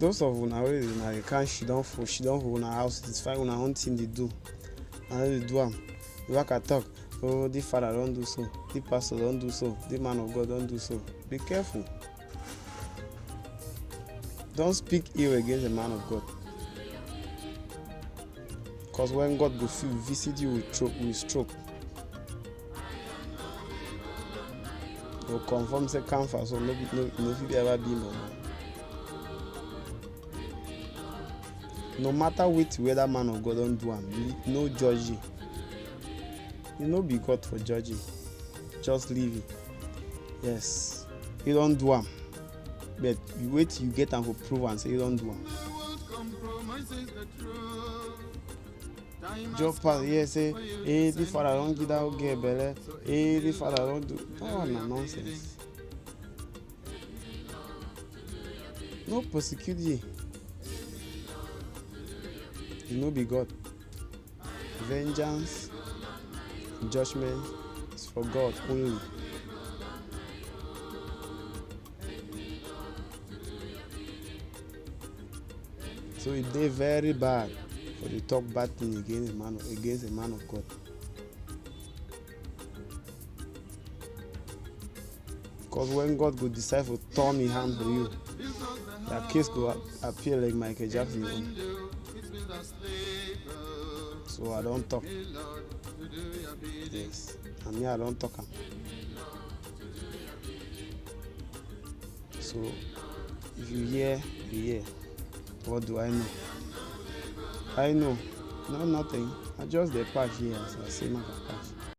those of una wey una dey catch she don for una house it's fine una own thing dey do and no dey do am. The worker talk, oh the father don do so, the pastor don do so, the man of God don do so. Be careful. Don't speak ill against the man of God. Because when God go visit you with stroke, go confirm say cancer, so no fit ever be more. No matter whether man of God don't do am, no judge you. You no be God for judging. Just leave it. Yes, you don't do am, but you wait till you get am for prove and say you don't do am. Just pass here say, hey, the father don't give that girl belle. Hey, the father don't do. Oh, na nonsense. No persecute ye. You no be God. Vengeance, judgment is for God only. So it dey very bad for the talk bad thing against a man of God. Because when God go decide to turn his hand for you, that case go appear like Michael Jackson own. So I don't talk. Yes, and me I don't talk am. So if you hear, you hear. What do I know? I know, no nothing. I just dey pass here as I say make I pass.